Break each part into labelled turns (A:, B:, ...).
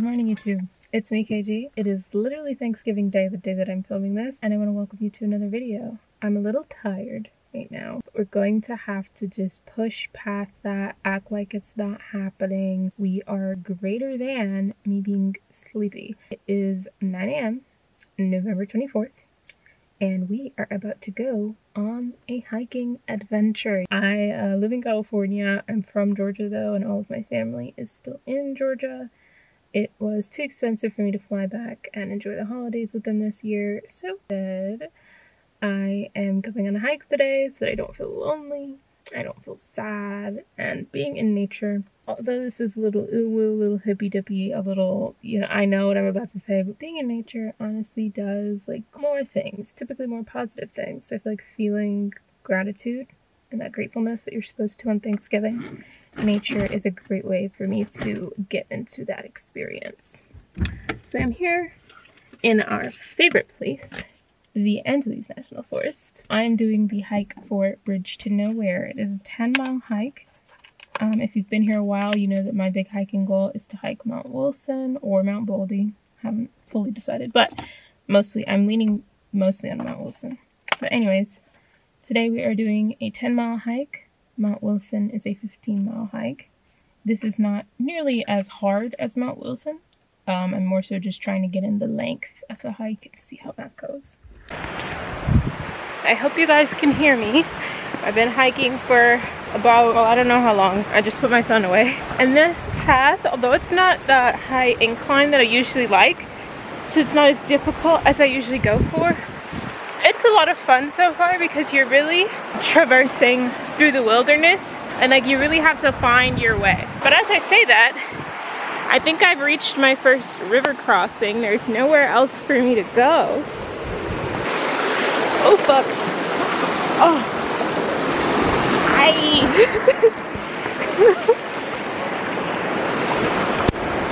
A: morning, YouTube. It's me, KG. It is literally Thanksgiving Day, the day that I'm filming this, and I want to welcome you to another video. I'm a little tired right now, but we're going to have to just push past that, act like it's not happening. We are greater than me being sleepy. It is 9 a.m., November 24th, and we are about to go on a hiking adventure. I live in California. I'm from Georgia though, and all of my family is still in Georgia. It was too expensive for me to fly back and enjoy the holidays with them this year, so instead I am going on a hike today so that I don't feel lonely, I don't feel sad, and being in nature, although this is a little ooh-woo, a little hippy-dippy, a little, I know what I'm about to say, but being in nature honestly does, more things, typically more positive things. So I feel like feeling gratitude and that gratefulness that you're supposed to on Thanksgiving, nature is a great way for me to get into that experience. So I'm here in our favorite place, the Angeles National Forest. I'm doing the hike for Bridge to Nowhere. It is a 10-mile hike. If you've been here a while, you know that my big hiking goal is to hike Mount Wilson or Mount Baldy. Haven't fully decided, but I'm leaning mostly on Mount Wilson. But anyways, today we are doing a 10-mile hike. Mount Wilson is a 15-mile hike. This is not nearly as hard as Mount Wilson. I'm more so just trying to get in the length of the hike and see how that goes. I hope you guys can hear me. I've been hiking for about, I don't know how long. I just put my phone away. And this path, although it's not the high incline that I usually like, so it's not as difficult as I usually go for, it's a lot of fun so far because you're really traversing through the wilderness and you really have to find your way. But as I say that, I think I've reached my first river crossing. There's nowhere else for me to go. Oh fuck. Oh.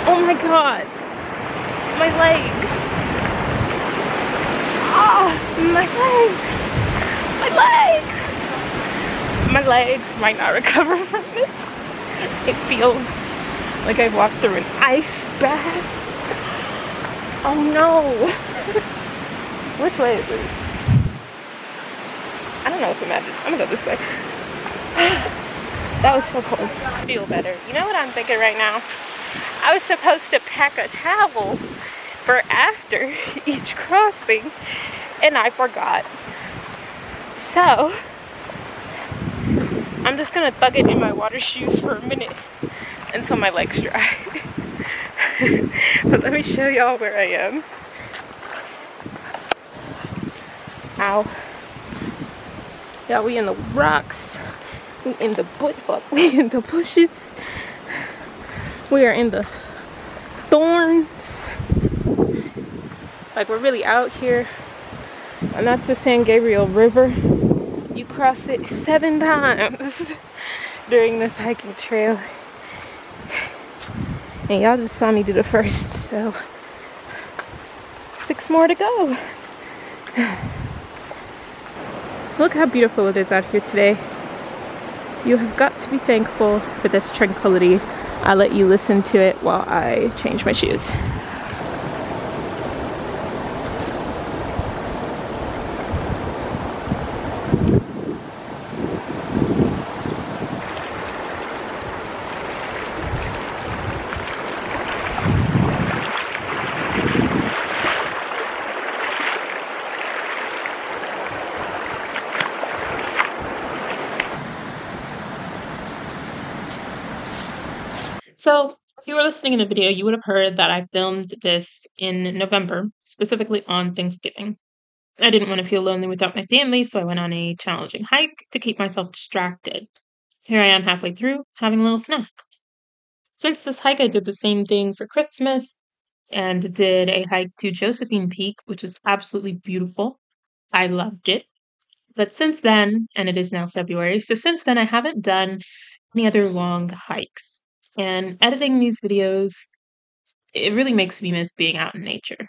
A: Oh my god. My legs. My legs! My legs! My legs might not recover from this. It feels like I've walked through an ice bath. Oh no! Which way is it? I don't know if it matters. I'm gonna go this way. That was so cold. I feel better. You know what I'm thinking right now? I was supposed to pack a towel for after each crossing, and I forgot. So I'm just gonna thug it in my water shoes for a minute until my legs dry. But let me show y'all where I am. Ow. Yeah, we in the rocks. We in the we in the bushes. We are in the thorns. We're really out here. And that's the San Gabriel River. You cross it 7 times during this hiking trail. And y'all just saw me do the first, so 6 more to go. Look how beautiful it is out here today. You have got to be thankful for this tranquility. I'll let you listen to it while I change my shoes. So, if you were listening in the video, you would have heard that I filmed this in November, specifically on Thanksgiving. I didn't want to feel lonely without my family, so I went on a challenging hike to keep myself distracted. Here I am halfway through, having a little snack. Since this hike, I did the same thing for Christmas and did a hike to Josephine Peak, which was absolutely beautiful. I loved it. But since then, and it is now February, so since then I haven't done any other long hikes. And editing these videos, it really makes me miss being out in nature.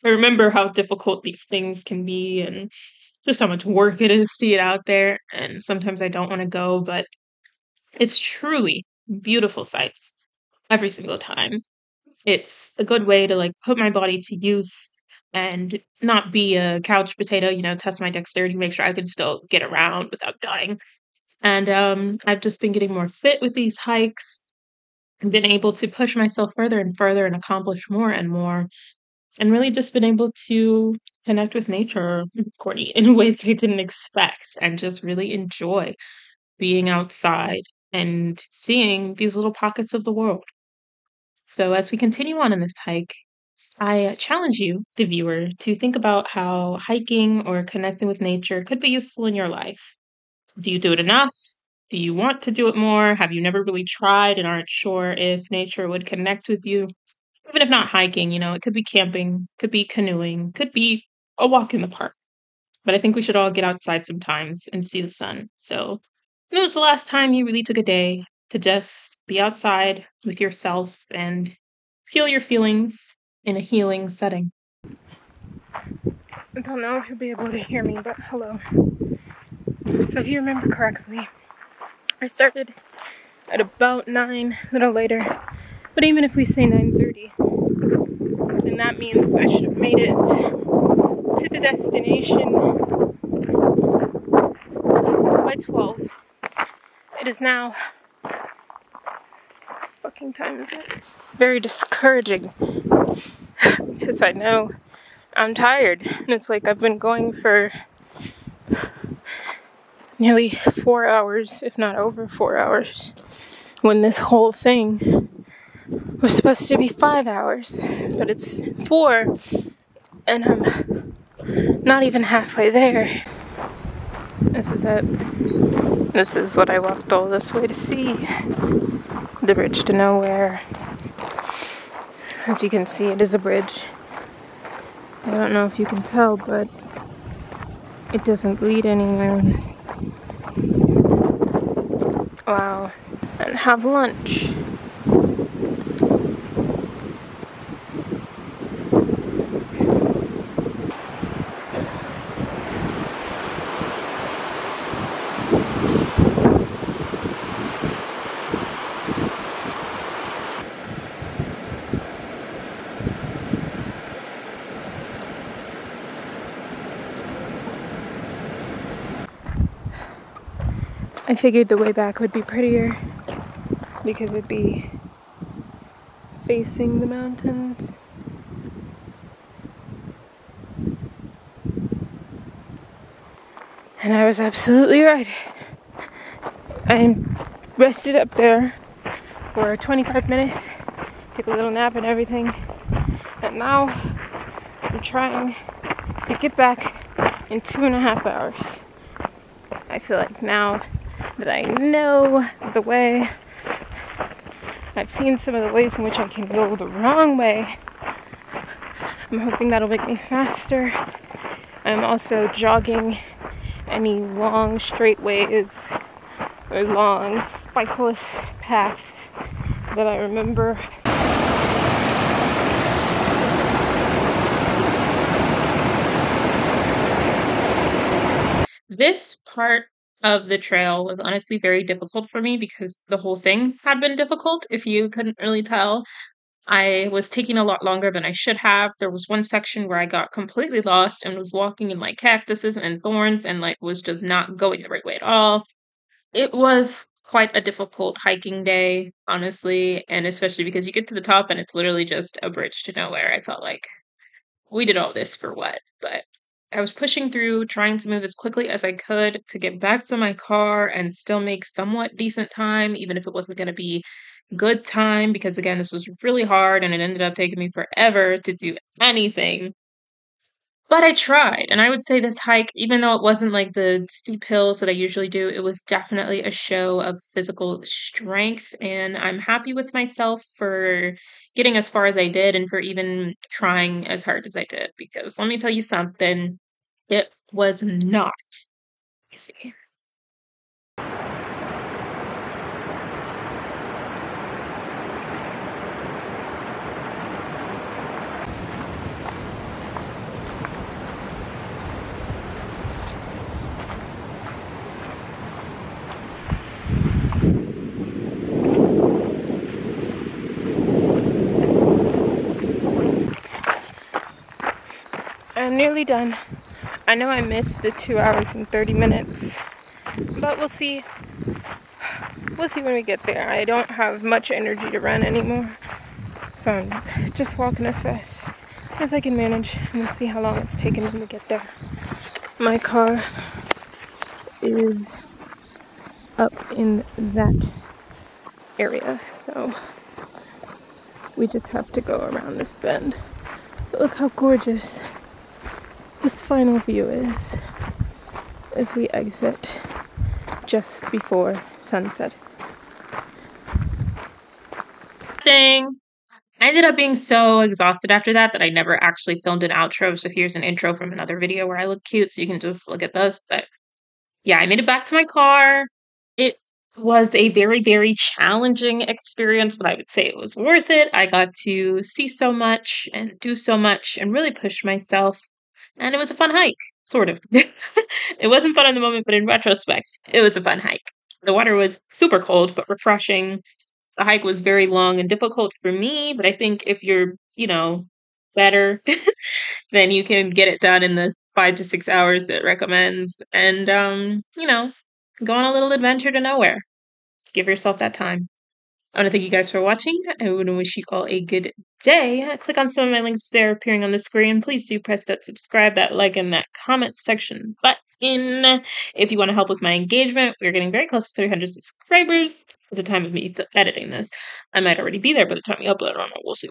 A: I remember how difficult these things can be and just how much work it is to get out there. And sometimes I don't want to go, but it's truly beautiful sights every single time.
B: It's a good way to like put my body to use and not be a couch potato, test my dexterity, make sure I can still get around without dying. And I've just been getting more fit with these hikes, been able to push myself further and further and accomplish more and more, and really just been able to connect with nature, Courtney, in a way that I didn't expect, and just really enjoy being outside and seeing these little pockets of the world. So, as we continue on in this hike, I challenge you, the viewer, to think about how hiking or connecting with nature could be useful in your life. Do you do it enough? Do you want to do it more? Have you never really tried and aren't sure if nature would connect with you? Even if not hiking, it could be camping, could be canoeing, could be a walk in the park. But I think we should all get outside sometimes and see the sun. So, when was the last time you really took a day to just be outside with yourself and feel your feelings in a healing setting?
A: I don't know if you'll be able to hear me, but hello. So if you remember correctly, I started at about 9, a little later. But even if we say 9:30, then that means I should have made it to the destination by 12. It is now, fucking time is it? Very discouraging because I know I'm tired. And it's like I've been going for nearly 4 hours, if not over 4 hours, when this whole thing was supposed to be 5 hours, but it's 4, and I'm not even halfway there. This is it. This is what I walked all this way to see. The bridge to nowhere. As you can see, it is a bridge. I don't know if you can tell, but it doesn't lead anywhere. Wow. And have lunch. I figured the way back would be prettier because it'd be facing the mountains. And I was absolutely right. I rested up there for 25 minutes, took a little nap and everything, and now I'm trying to get back in 2.5 hours. I feel like now that I know the way, I've seen some of the ways in which I can go the wrong way. I'm hoping that'll make me faster. I'm also jogging any long straight ways or long spikeless paths that I remember.
B: This part of the trail was honestly very difficult for me because the whole thing had been difficult, if you couldn't really tell. I was taking a lot longer than I should have. There was one section where I got completely lost and was walking in like cactuses and thorns and like was just not going the right way at all. It was quite a difficult hiking day, honestly, and especially because you get to the top and it's literally just a bridge to nowhere. I felt like we did all this for what? But I was pushing through, trying to move as quickly as I could to get back to my car and still make somewhat decent time, even if it wasn't going to be good time, because again, this was really hard and it ended up taking me forever to do anything. But I tried, and I would say this hike, even though it wasn't like the steep hills that I usually do, it was definitely a show of physical strength, and I'm happy with myself for getting as far as I did and for even trying as hard as I did, because let me tell you something, it was not easy.
A: nearly done. I know I missed the 2 hours and 30 minutes, but we'll see. We'll see when we get there. I don't have much energy to run anymore, so I'm just walking as fast as I can manage, and we'll see how long it's taken when we get there. My car is up in that area, so we just have to go around this bend. But look how gorgeous this final view is as we exit just before sunset.
B: Thing. I ended up being so exhausted after that that I never actually filmed an outro. So here's an intro from another video where I look cute, so you can just look at those. But yeah, I made it back to my car. It was a very, very challenging experience, but I would say it was worth it. I got to see so much and do so much and really push myself. And it was a fun hike, sort of. It wasn't fun in the moment, but in retrospect, it was a fun hike. The water was super cold, but refreshing. The hike was very long and difficult for me, but I think if you're, better, then you can get it done in the 5 to 6 hours that it recommends. And, go on a little adventure to nowhere. Give yourself that time. I want to thank you guys for watching. I want to wish you all a good day. Click on some of my links there appearing on the screen. Please do press that subscribe, that like, and that comment section button if you want to help with my engagement. We're getting very close to 300 subscribers at the time of me editing this. I might already be there by the time we upload. I don't know. We'll see.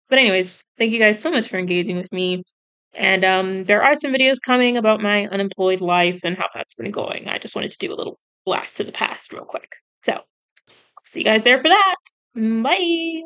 B: But anyways, thank you guys so much for engaging with me. And there are some videos coming about my unemployed life and how that's been going. I just wanted to do a little blast to the past real quick. So, see you guys there for that. Bye.